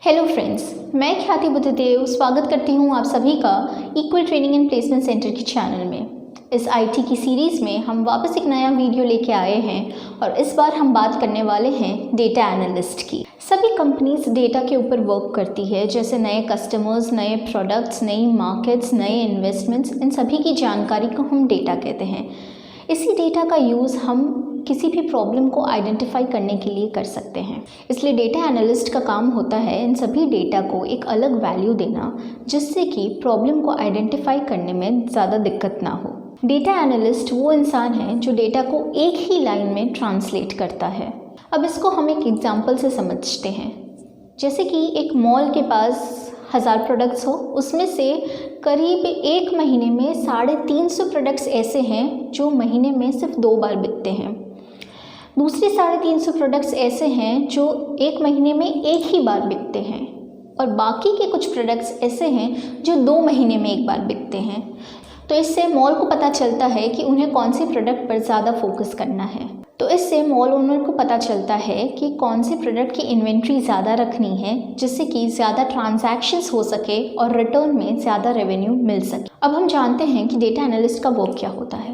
Hello friends, मैं ख्याति बुद्धदेव स्वागत करती हूँ आप सभी का equal training and placement centre के चैनल में। इस आईटी की सीरीज़ में हम वापस एक नया वीडियो लेके आए हैं और इस बार हम बात करने वाले हैं डेटा एनालिस्ट की। सभी कंपनीज डेटा के ऊपर वर्क करती है, जैसे नए कस्टमर्स, नए प्रोडक्ट्स, नई मार्केट्स, नए इन्वेस्टमेंट्स, इन सभी की जानकारी को हम डेटा कहते हैं। इसी डेटा का यूज़ हम किसी भी प्रॉब्लम को आइडेंटिफाई करने के लिए कर सकते हैं। इसलिए डेटा एनालिस्ट का काम होता है इन सभी डेटा को एक अलग वैल्यू देना, जिससे कि प्रॉब्लम को आइडेंटिफाई करने में ज़्यादा दिक्कत ना हो। डेटा एनालिस्ट वो इंसान है जो डेटा को एक ही लाइन में ट्रांसलेट करता है। अब इसको हम एक एग्जाम्पल से समझते हैं। जैसे कि एक मॉल के पास 1000 प्रोडक्ट्स हो, उसमें से करीब एक महीने में 350 प्रोडक्ट्स ऐसे हैं जो महीने में सिर्फ 2 बार बिकते हैं। दूसरे 350 प्रोडक्ट्स ऐसे हैं जो एक महीने में एक ही बार बिकते हैं और बाकी के कुछ प्रोडक्ट्स ऐसे हैं जो 2 महीने में एक बार बिकते हैं। तो इससे मॉल को पता चलता है कि उन्हें कौन सी प्रोडक्ट पर ज़्यादा फोकस करना है। तो इससे मॉल ओनर को पता चलता है कि कौन से प्रोडक्ट की इन्वेंट्री ज़्यादा रखनी है, जिससे कि ज़्यादा ट्रांजैक्शंस हो सके और रिटर्न में ज़्यादा रेवेन्यू मिल सके। अब हम जानते हैं कि डेटा एनालिस्ट का वर्क क्या होता है।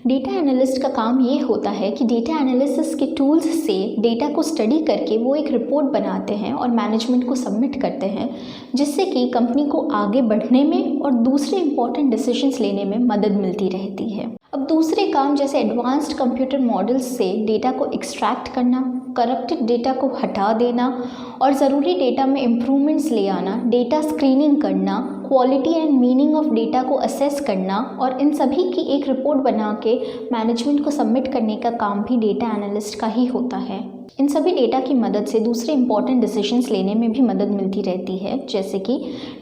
डेटा एनालिस्ट का काम ये होता है कि डेटा एनालिसिस के टूल्स से डेटा को स्टडी करके वो एक रिपोर्ट बनाते हैं और मैनेजमेंट को सबमिट करते हैं, जिससे कि कंपनी को आगे बढ़ने में और दूसरे इंपॉर्टेंट डिसीजंस लेने में मदद मिलती रहती है। अब दूसरे काम जैसे एडवांस्ड कंप्यूटर मॉडल्स से डेटा को एक्सट्रैक्ट करना, करप्टेड डेटा को हटा देना और ज़रूरी डेटा में इम्प्रूवमेंट्स ले आना, डेटा स्क्रीनिंग करना, quality and meaning of data को असेस करना और इन सभी की एक रिपोर्ट बना के मैनेजमेंट को सबमिट करने का काम भी डेटा एनालिस्ट का ही होता है। इन सभी डेटा की मदद से दूसरे इंपॉर्टेंट डिसीजंस लेने में भी मदद मिलती रहती है, जैसे कि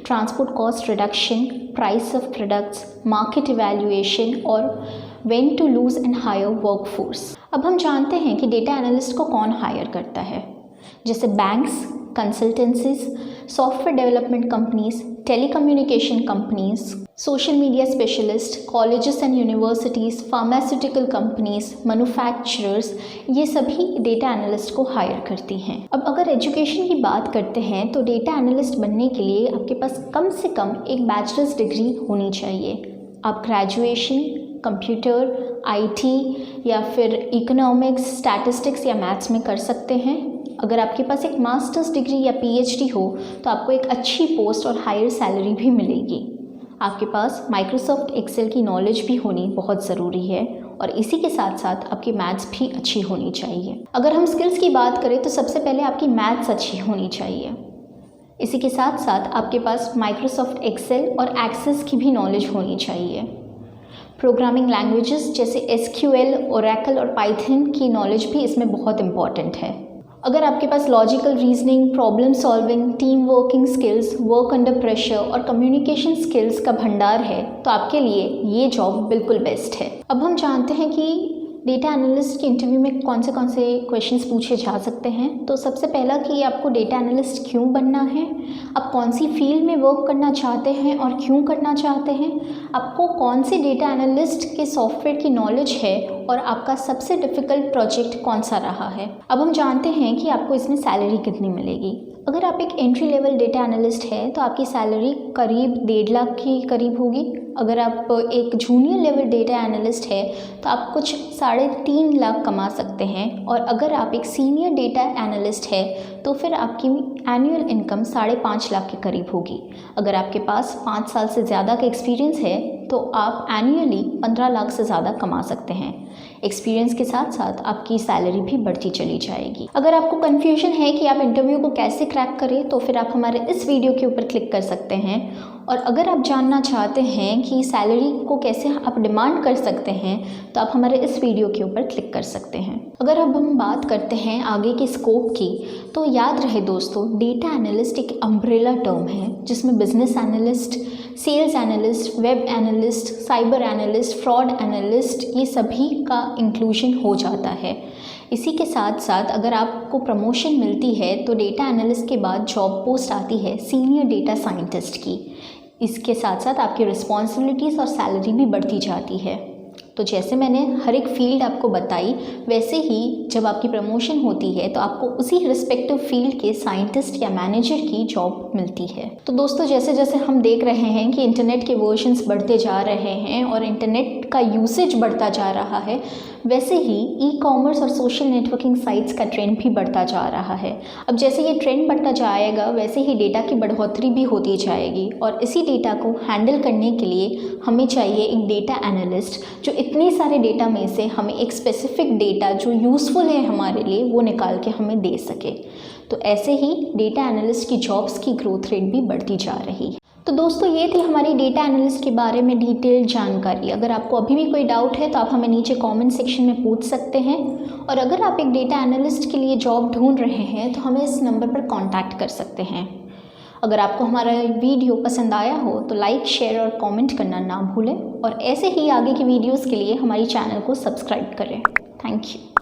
transport cost reduction, price of products, market evaluation और when to lose and hire workforce. अब हम जानते हैं कि डेटा एनालिस्ट को कौन हायर करता है, जैसे banks, consultancies, software development companies, telecommunication companies, social media specialist, colleges and universities, pharmaceutical companies, manufacturers, ये सभी डेटा एनालिस्ट को हायर करती हैं। अब अगर एजुकेशन की बात करते हैं तो डेटा एनालिस्ट बनने के लिए आपके पास कम से कम एक बैचलर्स डिग्री होनी चाहिए। आप ग्रेजुएशन कंप्यूटर, आईटी या फिर इकोनॉमिक्स, स्टैटिस्टिक्स या मैथ्स में कर सकते हैं। अगर आपके पास एक मास्टर्स डिग्री या पीएचडी हो तो आपको एक अच्छी पोस्ट और हायर सैलरी भी मिलेगी। आपके पास माइक्रोसॉफ्ट एक्सेल की नॉलेज भी होनी बहुत ज़रूरी है और इसी के साथ साथ आपकी मैथ्स भी अच्छी होनी चाहिए। अगर हम स्किल्स की बात करें तो सबसे पहले आपकी मैथ्स अच्छी होनी चाहिए। इसी के साथ साथ आपके पास माइक्रोसॉफ्ट एक्सेल और एक्सेस की भी नॉलेज होनी चाहिए। प्रोग्रामिंग लैंग्वेजेस जैसे एसक्यूएल, ओरेकल और पाइथन की नॉलेज भी इसमें बहुत इंपॉर्टेंट है। अगर आपके पास logical reasoning, problem solving, team working skills, work under pressure और कम्युनिकेशन स्किल्स का भंडार है तो आपके लिए ये जॉब बिल्कुल बेस्ट है। अब हम जानते हैं कि डेटा एनालिस्ट के इंटरव्यू में कौन से क्वेश्चंस पूछे जा सकते हैं। तो सबसे पहला कि आपको डेटा एनालिस्ट क्यों बनना है, आप कौन सी फील्ड में वर्क करना चाहते हैं और क्यों करना चाहते हैं, आपको कौन से डेटा एनालिस्ट के सॉफ्टवेयर की नॉलेज है और आपका सबसे डिफ़िकल्ट प्रोजेक्ट कौन सा रहा है। अब हम जानते हैं कि आपको इसमें सैलरी कितनी मिलेगी। अगर आप एक एंट्री लेवल डेटा एनालिस्ट है तो आपकी सैलरी करीब 1.5 लाख के करीब होगी। अगर आप एक जूनियर लेवल डेटा एनालिस्ट है तो आप कुछ 3.5 लाख कमा सकते हैं और अगर आप एक सीनियर डेटा एनालिस्ट है तो फिर आपकी एनुअल इनकम 5.5 लाख के करीब होगी। अगर आपके पास 5 साल से ज़्यादा का एक्सपीरियंस है तो आप एनुअली 15 लाख से ज़्यादा कमा सकते हैं। एक्सपीरियंस के साथ साथ आपकी सैलरी भी बढ़ती चली जाएगी। अगर आपको कन्फ्यूजन है कि आप इंटरव्यू को कैसे क्रैक करें तो फिर आप हमारे इस वीडियो के ऊपर क्लिक कर सकते हैं। और अगर आप जानना चाहते हैं कि सैलरी को कैसे आप डिमांड कर सकते हैं तो आप हमारे इस वीडियो के ऊपर क्लिक कर सकते हैं। अगर अब हम बात करते हैं आगे के स्कोप की तो याद रहे दोस्तों, डेटा एनालिस्ट एक अम्ब्रेला टर्म है जिसमें business analyst, sales analyst, web analyst, cyber analyst, fraud analyst, ये सभी का इंक्लूजन हो जाता है। इसी के साथ साथ अगर आपको प्रमोशन मिलती है तो डेटा एनालिस्ट के बाद जॉब पोस्ट आती है सीनियर डेटा साइंटिस्ट की। इसके साथ साथ आपकी रिस्पॉन्सिबिलिटीज़ और सैलरी भी बढ़ती जाती है। तो जैसे मैंने हर एक फील्ड आपको बताई, वैसे ही जब आपकी प्रमोशन होती है तो आपको उसी रिस्पेक्टिव फील्ड के साइंटिस्ट या मैनेजर की जॉब मिलती है। तो दोस्तों, जैसे जैसे हम देख रहे हैं कि इंटरनेट के वर्जन्स बढ़ते जा रहे हैं और इंटरनेट का यूसेज बढ़ता जा रहा है, वैसे ही ई कॉमर्स और सोशल नेटवर्किंग साइट्स का ट्रेंड भी बढ़ता जा रहा है। अब जैसे ये ट्रेंड बढ़ता जाएगा, वैसे ही डेटा की बढ़ोतरी भी होती जाएगी और इसी डेटा को हैंडल करने के लिए हमें चाहिए एक डेटा एनालिस्ट, जो इतने सारे डेटा में से हमें एक स्पेसिफिक डेटा जो यूज़फुल है हमारे लिए वो निकाल के हमें दे सके। तो ऐसे ही डेटा एनालिस्ट की जॉब्स की ग्रोथ रेट भी बढ़ती जा रही है। तो दोस्तों, ये थी हमारी डेटा एनालिस्ट के बारे में डिटेल्ड जानकारी। अगर आपको अभी भी कोई डाउट है तो आप हमें नीचे कमेंट सेक्शन में पूछ सकते हैं, और अगर आप एक डेटा एनालिस्ट के लिए जॉब ढूंढ रहे हैं तो हमें इस नंबर पर कांटेक्ट कर सकते हैं। अगर आपको हमारा वीडियो पसंद आया हो तो लाइक, शेयर और कमेंट करना ना भूलें, और ऐसे ही आगे की वीडियोस के लिए हमारी चैनल को सब्सक्राइब करें। Thank you.